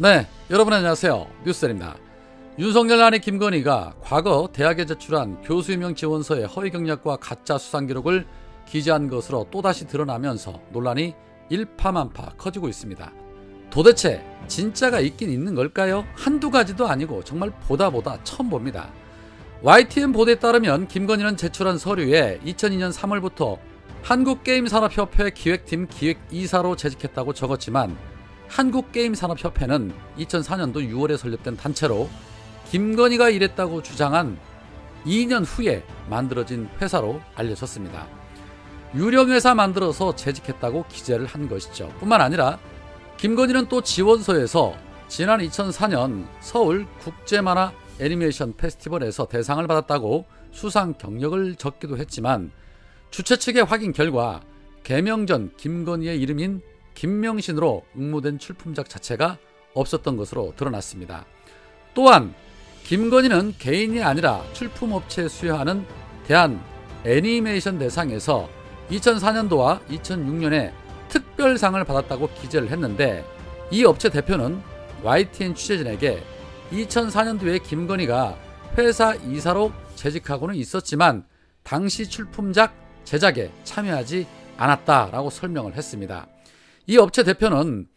네, 여러분 안녕하세요. 뉴스입니다. 윤석열 아내 김건희가 과거 대학에 제출한 교수 임용 지원서의 허위 경력과 가짜 수상 기록을 기재한 것으로 또다시 드러나면서 논란이 일파만파 커지고 있습니다. 도대체 진짜가 있긴 있는 걸까요? 한두 가지도 아니고 정말 보다 처음 봅니다. YTN 보도에 따르면 김건희는 제출한 서류에 2002년 3월부터 한국게임산업협회 기획팀 기획이사로 재직했다고 적었지만 한국게임산업협회는 2004년도 6월에 설립된 단체로 김건희가 일했다고 주장한 2년 후에 만들어진 회사로 알려졌습니다. 유령회사 만들어서 재직했다고 기재를 한 것이죠. 뿐만 아니라 김건희는 또 지원서에서 지난 2004년 서울 국제만화 애니메이션 페스티벌에서 대상을 받았다고 수상 경력을 적기도 했지만 주최 측의 확인 결과 개명 전 김건희의 이름인 김명신으로 응모된 출품작 자체가 없었던 것으로 드러났습니다. 또한 김건희는 개인이 아니라 출품업체에 수여하는 대한 애니메이션 대상에서 2004년도와 2006년에 특별상을 받았다고 기재를 했는데 이 업체 대표는 YTN 취재진에게 2004년도에 김건희가 회사 이사로 재직하고는 있었지만 당시 출품작 제작에 참여하지 않았다라고 설명을 했습니다. 이 업체 대표는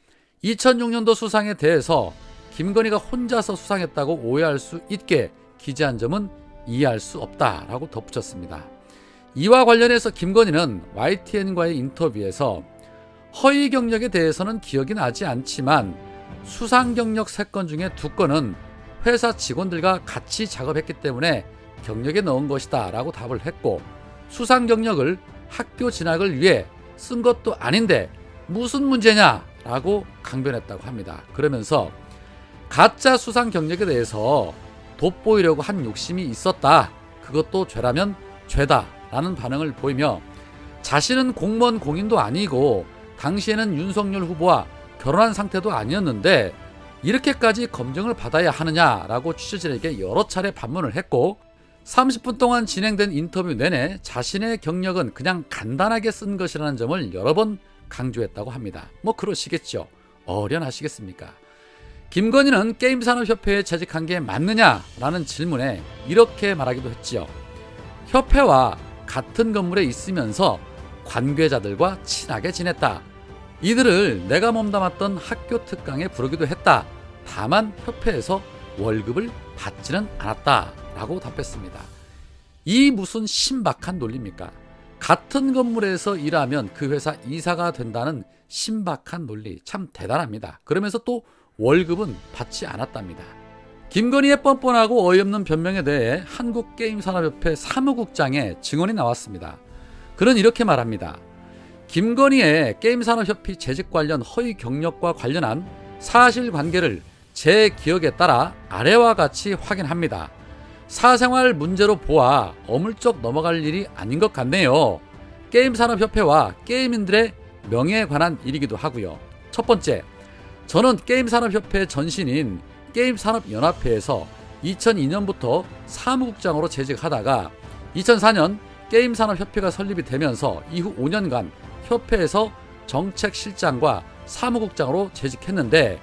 2006년도 수상에 대해서 김건희가 혼자서 수상했다고 오해할 수 있게 기재한 점은 이해할 수 없다라고 덧붙였습니다. 이와 관련해서 김건희는 YTN과의 인터뷰에서 허위 경력에 대해서는 기억이 나지 않지만 수상 경력 3건 중에 2건은 회사 직원들과 같이 작업했기 때문에 경력에 넣은 것이다 라고 답을 했고 수상 경력을 학교 진학을 위해 쓴 것도 아닌데 무슨 문제냐 라고 강변했다고 합니다. 그러면서 가짜 수상 경력에 대해서 돋보이려고 한 욕심이 있었다. 그것도 죄라면 죄다 라는 반응을 보이며 자신은 공무원 공인도 아니고 당시에는 윤석열 후보와 결혼한 상태도 아니었는데 이렇게까지 검증을 받아야 하느냐라고 취재진에게 여러 차례 반문을 했고 30분 동안 진행된 인터뷰 내내 자신의 경력은 그냥 간단하게 쓴 것이라는 점을 여러 번 강조했다고 합니다. 뭐 그러시겠죠. 어련하시겠습니까? 김건희는 게임산업협회에 재직한 게 맞느냐라는 질문에 이렇게 말하기도 했지요. 협회와 같은 건물에 있으면서 관계자들과 친하게 지냈다. 이들을 내가 몸담았던 학교 특강에 부르기도 했다. 다만 협회에서 월급을 받지는 않았다 라고 답했습니다. 이 무슨 신박한 논리입니까? 같은 건물에서 일하면 그 회사 이사가 된다는 신박한 논리 참 대단합니다. 그러면서 또 월급은 받지 않았답니다. 김건희의 뻔뻔하고 어이없는 변명에 대해 한국게임산업협회 사무국장의 증언이 나왔습니다. 그는 이렇게 말합니다. 김건희의 게임산업협회 재직 관련 허위 경력과 관련한 사실관계를 제 기억에 따라 아래와 같이 확인합니다. 사생활 문제로 보아 어물쩍 넘어갈 일이 아닌 것 같네요. 게임산업협회와 게임인들의 명예에 관한 일이기도 하고요. 첫 번째, 저는 게임산업협회 전신인 게임산업연합회에서 2002년부터 사무국장으로 재직하다가 2004년 게임산업협회가 설립이 되면서 이후 5년간 협회에서 정책실장과 사무국장으로 재직했는데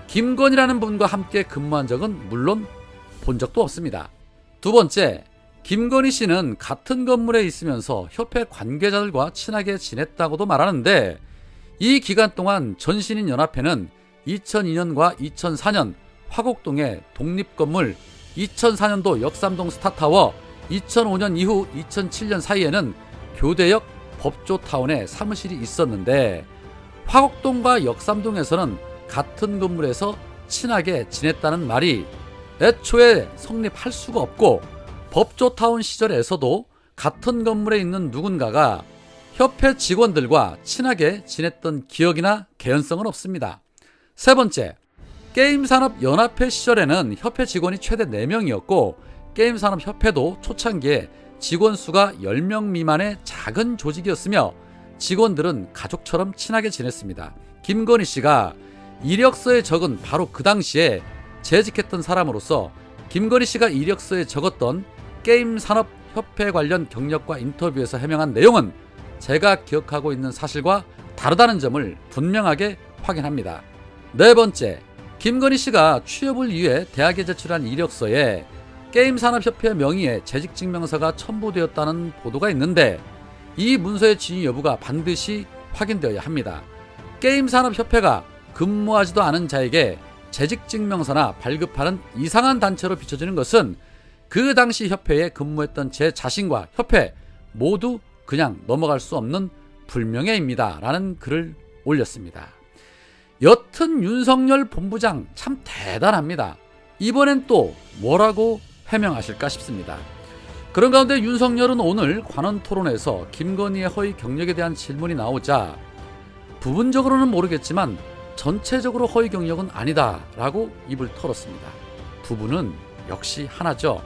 김건희라는 분과 함께 근무한 적은 물론 본 적도 없습니다. 두 번째, 김건희 씨는 같은 건물에 있으면서 협회 관계자들과 친하게 지냈다고도 말하는데 이 기간 동안 전신인 연합회는 2002년과 2004년 화곡동의 독립건물, 2004년도 역삼동 스타타워, 2005년 이후 2007년 사이에는 교대역 법조타운에 사무실이 있었는데 화곡동과 역삼동에서는 같은 건물에서 친하게 지냈다는 말이 애초에 성립할 수가 없고 법조타운 시절에서도 같은 건물에 있는 누군가가 협회 직원들과 친하게 지냈던 기억이나 개연성은 없습니다. 세 번째, 게임산업연합회 시절에는 협회 직원이 최대 4명이었고 게임산업협회도 초창기에 직원 수가 10명 미만의 작은 조직이었으며 직원들은 가족처럼 친하게 지냈습니다. 김건희 씨가 이력서에 적은 바로 그 당시에 재직했던 사람으로서 김건희 씨가 이력서에 적었던 게임산업협회 관련 경력과 인터뷰에서 해명한 내용은 제가 기억하고 있는 사실과 다르다는 점을 분명하게 확인합니다. 네 번째, 김건희 씨가 취업을 위해 대학에 제출한 이력서에 게임산업협회 명의의 재직증명서가 첨부되었다는 보도가 있는데 이 문서의 진위 여부가 반드시 확인되어야 합니다. 게임산업협회가 근무하지도 않은 자에게 재직증명서나 발급하는 이상한 단체로 비춰지는 것은 그 당시 협회에 근무했던 제 자신과 협회 모두 그냥 넘어갈 수 없는 불명예입니다. 라는 글을 올렸습니다. 여튼 윤석열 본부장 참 대단합니다. 이번엔 또 뭐라고 해명하실까 싶습니다. 그런 가운데 윤석열은 오늘 관원 토론에서 김건희의 허위 경력에 대한 질문이 나오자 부분적으로는 모르겠지만 전체적으로 허위 경력은 아니다 라고 입을 털었습니다. 부분은 역시 하나죠.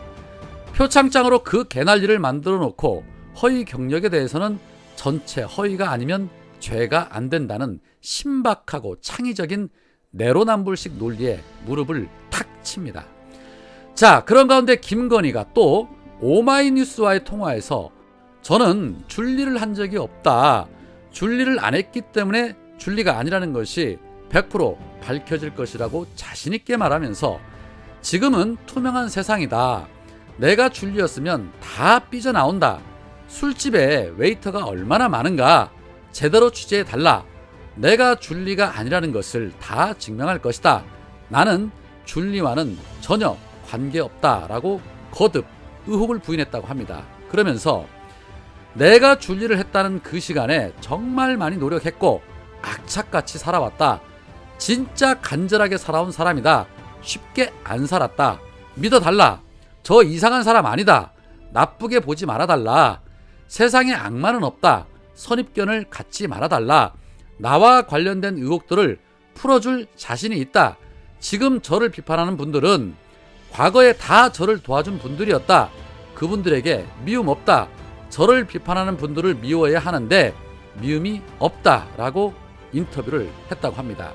표창장으로 그 개난리를 만들어 놓고 허위 경력에 대해서는 전체 허위가 아니면 죄가 안 된다는 신박하고 창의적인 내로남불식 논리에 무릎을 탁 칩니다. 자, 그런 가운데 김건희가 또 오마이뉴스와의 통화에서 저는 줄리를 한 적이 없다. 줄리를 안 했기 때문에 줄리가 아니라는 것이 100% 밝혀질 것이라고 자신있게 말하면서 지금은 투명한 세상이다. 내가 줄리였으면 다 삐져나온다. 술집에 웨이터가 얼마나 많은가. 제대로 취재해달라. 내가 줄리가 아니라는 것을 다 증명할 것이다. 나는 줄리와는 전혀 관계없다라고 거듭 의혹을 부인했다고 합니다. 그러면서 내가 줄리를 했다는 그 시간에 정말 많이 노력했고 악착같이 살아왔다. 진짜 간절하게 살아온 사람이다. 쉽게 안 살았다. 믿어달라. 저 이상한 사람 아니다. 나쁘게 보지 말아달라. 세상에 악마는 없다. 선입견을 갖지 말아달라. 나와 관련된 의혹들을 풀어줄 자신이 있다. 지금 저를 비판하는 분들은 과거에 다 저를 도와준 분들이었다. 그분들에게 미움 없다. 저를 비판하는 분들을 미워해야 하는데 미움이 없다. 라고 인터뷰를 했다고 합니다.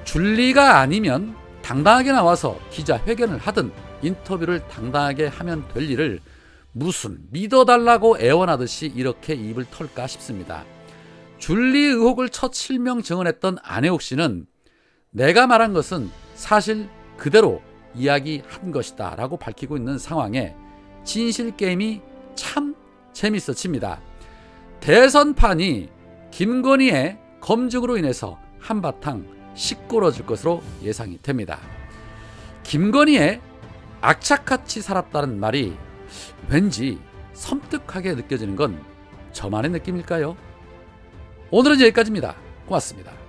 줄리가 아니면 당당하게 나와서 기자회견을 하든 인터뷰를 당당하게 하면 될 일을 무슨 믿어달라고 애원하듯이 이렇게 입을 털까 싶습니다. 줄리 의혹을 첫 실명 증언했던 안혜옥 씨는 내가 말한 것은 사실 그대로 이야기한 것이다 라고 밝히고 있는 상황에 진실게임이 참 재밌어집니다. 대선판이 김건희의 검증으로 인해서 한바탕 시끄러질 것으로 예상이 됩니다. 김건희의 악착같이 살았다는 말이 왠지 섬뜩하게 느껴지는 건 저만의 느낌일까요? 오늘은 여기까지입니다. 고맙습니다.